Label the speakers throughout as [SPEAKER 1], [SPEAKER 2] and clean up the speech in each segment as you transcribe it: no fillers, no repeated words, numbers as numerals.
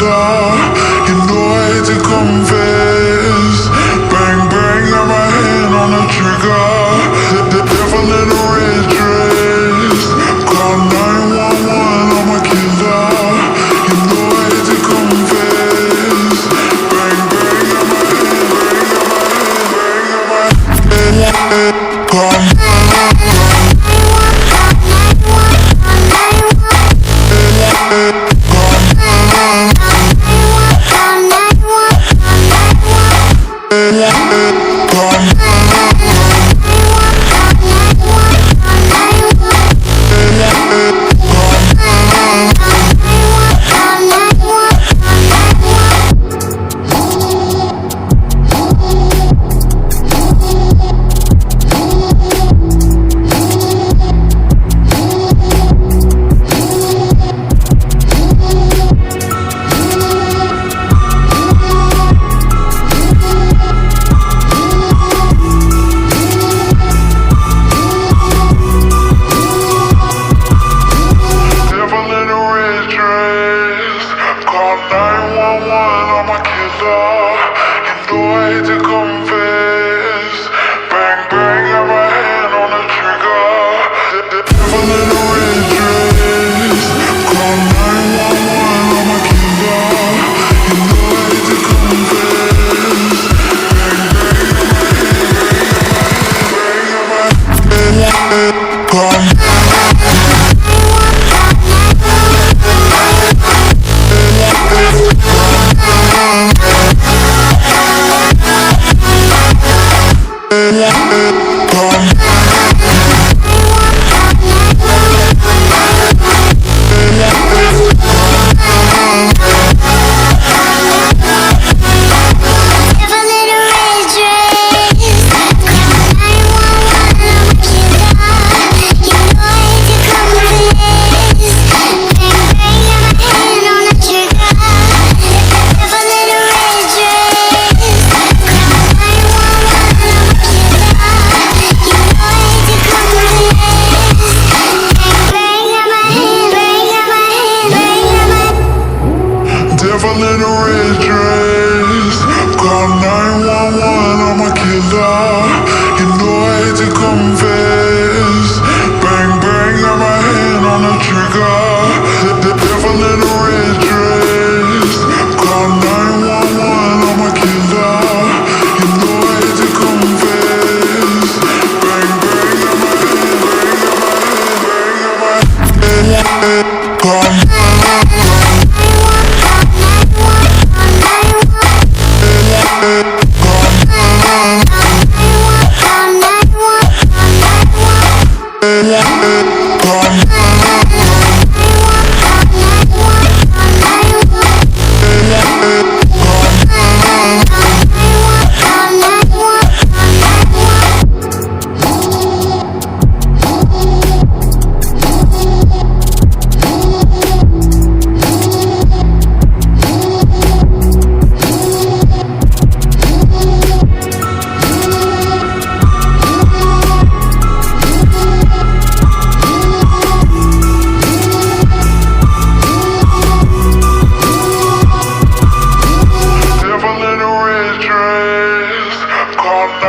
[SPEAKER 1] killer. You know I hate to confess. Bang bang, got my hand on the trigger. The devil in a red dress. Call 911, I'm a killer. You know I hate to confess. Bang bang, got my hand, bang, got my hand, call. Devil in a red dress. Call 911, I'm a killer. You know I hate to confess. Bang bang, got my hand on the trigger. The devil in a red dress. Call 911, I'm a killer. You know I hate to confess. Bang bang, got my hand, bang, got my hand, call.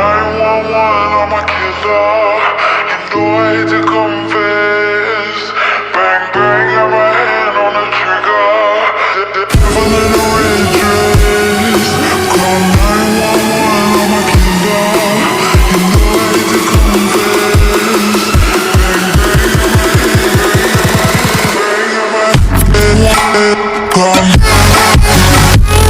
[SPEAKER 1] I'm a killer. You know I hate to confess.